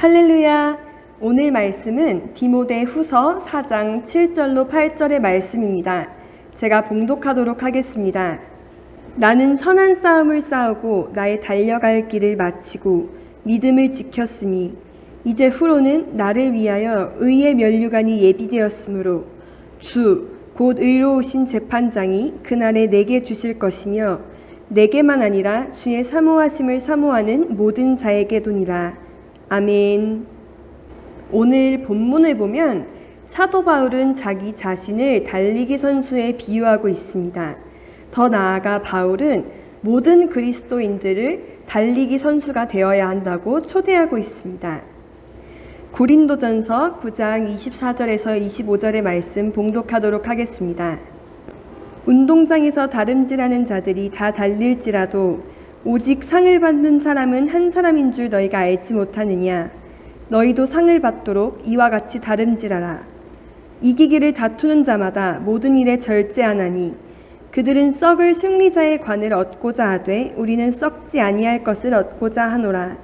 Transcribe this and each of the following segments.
할렐루야! 오늘 말씀은 디모데후서 4장 7절로 8절의 말씀입니다. 제가 봉독하도록 하겠습니다. 나는 선한 싸움을 싸우고 나의 달려갈 길을 마치고 믿음을 지켰으니 이제 후로는 나를 위하여 의의 면류관이 예비되었으므로 주 곧 의로우신 재판장이 그날에 내게 주실 것이며 내게만 아니라 주의 사모하심을 사모하는 모든 자에게도니라. 아멘. 오늘 본문을 보면 사도 바울은 자기 자신을 달리기 선수에 비유하고 있습니다. 더 나아가 바울은 모든 그리스도인들을 달리기 선수가 되어야 한다고 초대하고 있습니다. 고린도전서 9장 24절에서 25절의 말씀 봉독하도록 하겠습니다. 운동장에서 다름질하는 자들이 다 달릴지라도 오직 상을 받는 사람은 한 사람인 줄 너희가 알지 못하느냐. 너희도 상을 받도록 이와 같이 다름질하라. 이기기를 다투는 자마다 모든 일에 절제하나니 그들은 썩을 승리자의 관을 얻고자 하되 우리는 썩지 아니할 것을 얻고자 하노라.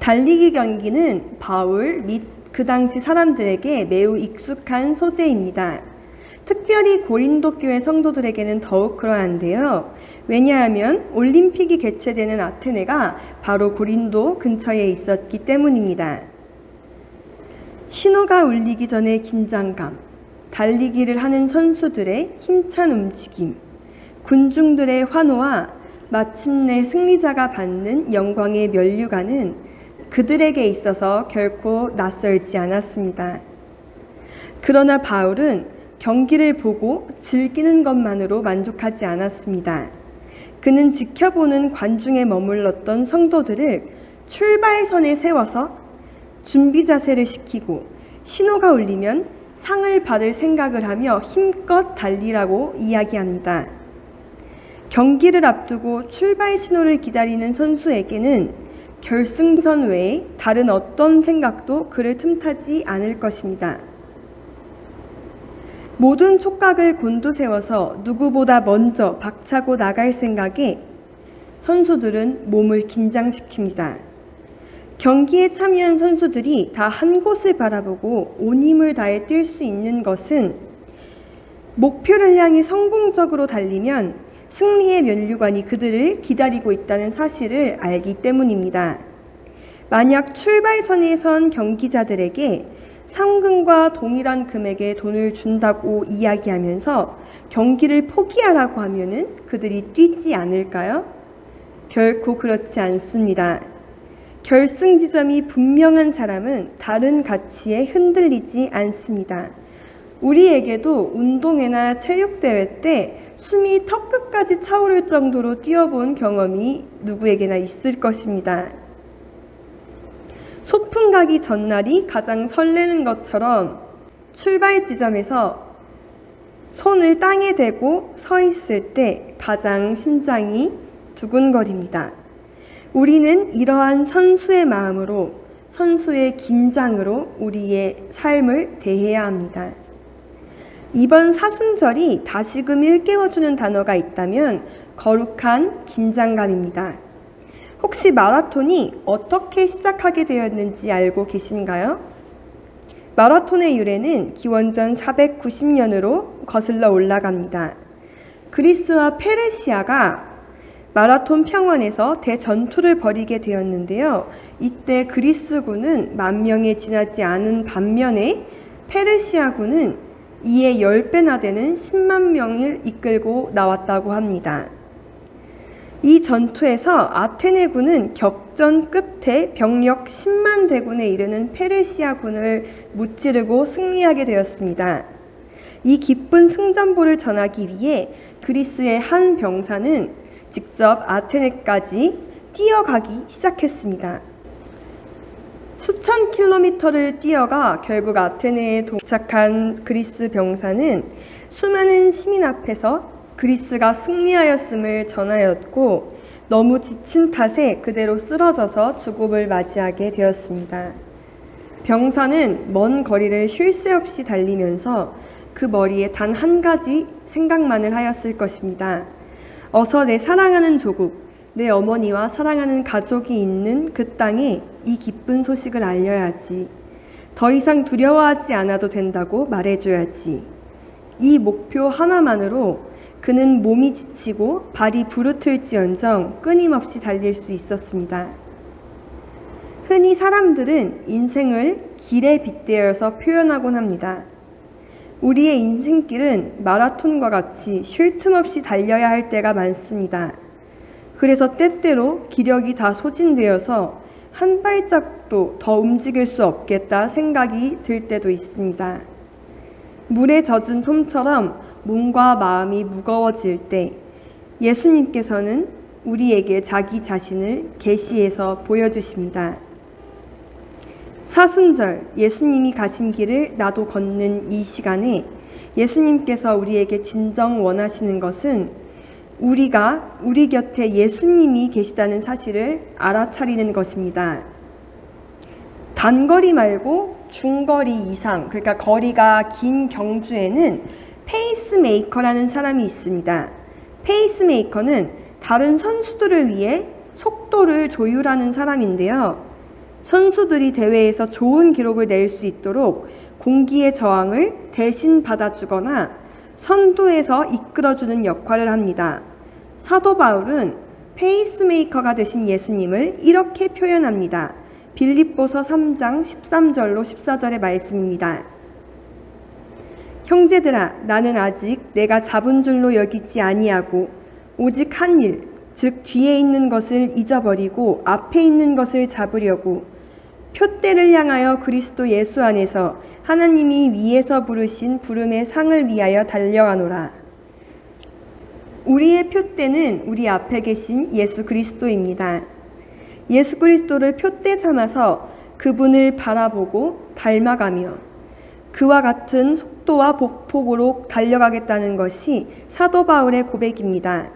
달리기 경기는 바울 및 그 당시 사람들에게 매우 익숙한 소재입니다. 특별히 고린도 교회 성도들에게는 더욱 그러한데요. 왜냐하면 올림픽이 개최되는 아테네가 바로 고린도 근처에 있었기 때문입니다. 신호가 울리기 전의 긴장감, 달리기를 하는 선수들의 힘찬 움직임, 군중들의 환호와 마침내 승리자가 받는 영광의 면류관은 그들에게 있어서 결코 낯설지 않았습니다. 그러나 바울은 경기를 보고 즐기는 것만으로 만족하지 않았습니다. 그는 지켜보는 관중에 머물렀던 성도들을 출발선에 세워서 준비 자세를 시키고 신호가 울리면 상을 받을 생각을 하며 힘껏 달리라고 이야기합니다. 경기를 앞두고 출발 신호를 기다리는 선수에게는 결승선 외에 다른 어떤 생각도 그를 틈타지 않을 것입니다. 모든 촉각을 곤두세워서 누구보다 먼저 박차고 나갈 생각에 선수들은 몸을 긴장시킵니다. 경기에 참여한 선수들이 다 한 곳을 바라보고 온 힘을 다해 뛸 수 있는 것은 목표를 향해 성공적으로 달리면 승리의 면류관이 그들을 기다리고 있다는 사실을 알기 때문입니다. 만약 출발선에 선 경기자들에게 상금과 동일한 금액의 돈을 준다고 이야기하면서 경기를 포기하라고 하면은 그들이 뛰지 않을까요? 결코 그렇지 않습니다. 결승 지점이 분명한 사람은 다른 가치에 흔들리지 않습니다. 우리에게도 운동회나 체육대회 때 숨이 턱끝까지 차오를 정도로 뛰어본 경험이 누구에게나 있을 것입니다. 소풍 가기 전날이 가장 설레는 것처럼 출발 지점에서 손을 땅에 대고 서 있을 때 가장 심장이 두근거립니다. 우리는 이러한 선수의 마음으로, 선수의 긴장으로 우리의 삶을 대해야 합니다. 이번 사순절이 다시금 일깨워주는 단어가 있다면 거룩한 긴장감입니다. 혹시 마라톤이 어떻게 시작하게 되었는지 알고 계신가요? 마라톤의 유래는 기원전 490년으로 거슬러 올라갑니다. 그리스와 페르시아가 마라톤 평원에서 대전투를 벌이게 되었는데요. 이때 그리스군은 10,000명에 지나지 않은 반면에 페르시아군은 이에 10배나 되는 10만 명을 이끌고 나왔다고 합니다. 이 전투에서 아테네군은 격전 끝에 병력 10만 대군에 이르는 페르시아군을 무찌르고 승리하게 되었습니다. 이 기쁜 승전보를 전하기 위해 그리스의 한 병사는 직접 아테네까지 뛰어가기 시작했습니다. 수천 킬로미터를 뛰어가 결국 아테네에 도착한 그리스 병사는 수많은 시민 앞에서 그리스가 승리하였음을 전하였고 너무 지친 탓에 그대로 쓰러져서 죽음을 맞이하게 되었습니다. 병사는 먼 거리를 쉴 새 없이 달리면서 그 머리에 단 한 가지 생각만을 하였을 것입니다. 어서 내 사랑하는 조국, 내 어머니와 사랑하는 가족이 있는 그 땅에 이 기쁜 소식을 알려야지. 더 이상 두려워하지 않아도 된다고 말해줘야지. 이 목표 하나만으로 그는 몸이 지치고 발이 부르틀지언정 끊임없이 달릴 수 있었습니다. 흔히 사람들은 인생을 길에 빗대어서 표현하곤 합니다. 우리의 인생길은 마라톤과 같이 쉴 틈 없이 달려야 할 때가 많습니다. 그래서 때때로 기력이 다 소진되어서 한 발짝도 더 움직일 수 없겠다 생각이 들 때도 있습니다. 물에 젖은 솜처럼 몸과 마음이 무거워질 때 예수님께서는 우리에게 자기 자신을 계시해서 보여주십니다. 사순절 예수님이 가신 길을 나도 걷는 이 시간에 예수님께서 우리에게 진정 원하시는 것은 우리가 우리 곁에 예수님이 계시다는 사실을 알아차리는 것입니다. 단거리 말고 중거리 이상, 그러니까 거리가 긴 경주에는 페이스메이커라는 사람이 있습니다. 페이스메이커는 다른 선수들을 위해 속도를 조율하는 사람인데요. 선수들이 대회에서 좋은 기록을 낼 수 있도록 공기의 저항을 대신 받아주거나 선두에서 이끌어주는 역할을 합니다. 사도 바울은 페이스메이커가 되신 예수님을 이렇게 표현합니다. 빌립보서 3장 13절로 14절의 말씀입니다. 형제들아, 나는 아직 내가 잡은 줄로 여기지 아니하고 오직 한 일, 즉 뒤에 있는 것을 잊어버리고 앞에 있는 것을 잡으려고 표대를 향하여 그리스도 예수 안에서 하나님이 위에서 부르신 부름의 상을 위하여 달려가노라. 우리의 표대는 우리 앞에 계신 예수 그리스도입니다. 예수 그리스도를 표대 삼아서 그분을 바라보고 닮아가며 그와 같은 속도와 복폭으로 달려가겠다는 것이 사도 바울의 고백입니다.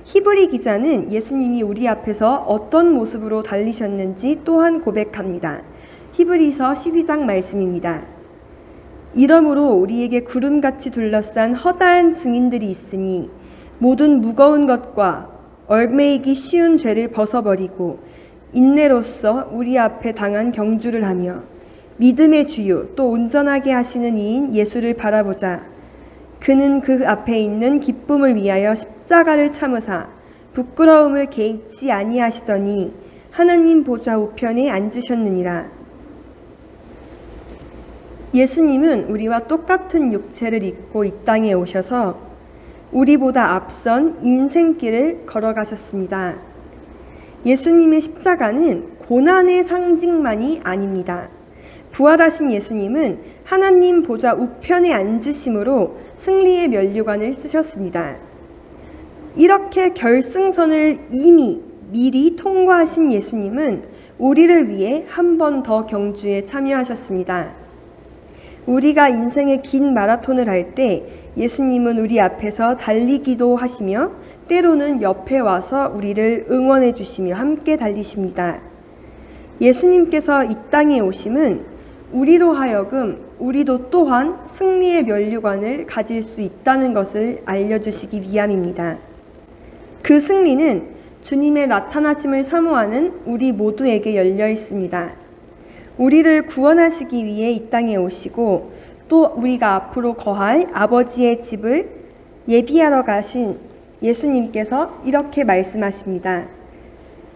히브리 기자는 예수님이 우리 앞에서 어떤 모습으로 달리셨는지 또한 고백합니다. 히브리서 12장 말씀입니다. 이러므로 우리에게 구름같이 둘러싼 허다한 증인들이 있으니 모든 무거운 것과 얽매이기 쉬운 죄를 벗어버리고 인내로써 우리 앞에 당한 경주를 하며 믿음의 주요 또 온전하게 하시는 이인 예수를 바라보자. 그는 그 앞에 있는 기쁨을 위하여 십자가를 참으사 부끄러움을 개의치 아니하시더니 하나님 보좌 우편에 앉으셨느니라. 예수님은 우리와 똑같은 육체를 입고 이 땅에 오셔서 우리보다 앞선 인생길을 걸어가셨습니다. 예수님의 십자가는 고난의 상징만이 아닙니다. 부활하신 예수님은 하나님 보좌 우편에 앉으심으로 승리의 면류관을 쓰셨습니다. 이렇게 결승선을 이미 미리 통과하신 예수님은 우리를 위해 한 번 더 경주에 참여하셨습니다. 우리가 인생의 긴 마라톤을 할 때 예수님은 우리 앞에서 달리기도 하시며 때로는 옆에 와서 우리를 응원해 주시며 함께 달리십니다. 예수님께서 이 땅에 오심은 우리로 하여금 우리도 또한 승리의 면류관을 가질 수 있다는 것을 알려주시기 위함입니다. 그 승리는 주님의 나타나심을 사모하는 우리 모두에게 열려 있습니다. 우리를 구원하시기 위해 이 땅에 오시고 또 우리가 앞으로 거할 아버지의 집을 예비하러 가신 예수님께서 이렇게 말씀하십니다.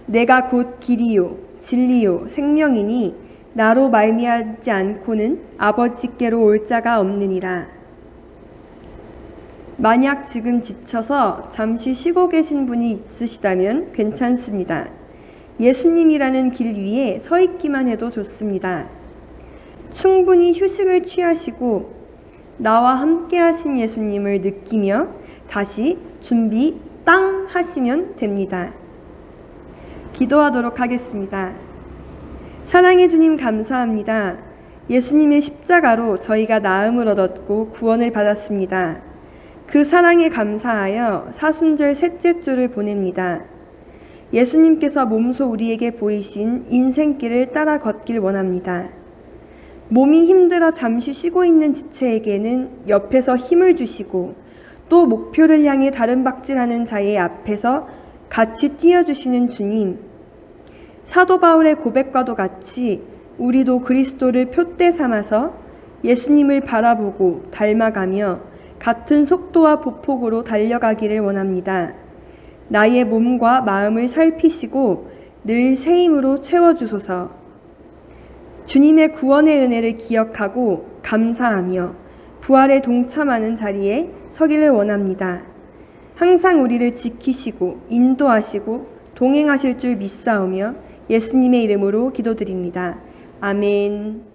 내가 곧 길이요 진리요 생명이니 나로 말미암지 않고는 아버지께로 올 자가 없느니라. 만약 지금 지쳐서 잠시 쉬고 계신 분이 있으시다면 괜찮습니다. 예수님이라는 길 위에 서 있기만 해도 좋습니다. 충분히 휴식을 취하시고 나와 함께 하신 예수님을 느끼며 다시 준비 땅 하시면 됩니다. 기도하도록 하겠습니다. 사랑해 주님 감사합니다. 예수님의 십자가로 저희가 나음을 얻었고 구원을 받았습니다. 그 사랑에 감사하여 사순절 셋째 주를 보냅니다. 예수님께서 몸소 우리에게 보이신 인생길을 따라 걷길 원합니다. 몸이 힘들어 잠시 쉬고 있는 지체에게는 옆에서 힘을 주시고 또 목표를 향해 다른 박질하는 자의 앞에서 같이 뛰어주시는 주님, 사도 바울의 고백과도 같이 우리도 그리스도를 표대 삼아서 예수님을 바라보고 닮아가며 같은 속도와 보폭으로 달려가기를 원합니다. 나의 몸과 마음을 살피시고 늘 새 힘으로 채워주소서. 주님의 구원의 은혜를 기억하고 감사하며 부활에 동참하는 자리에 서기를 원합니다. 항상 우리를 지키시고 인도하시고 동행하실 줄 믿사오며 예수님의 이름으로 기도드립니다. 아멘.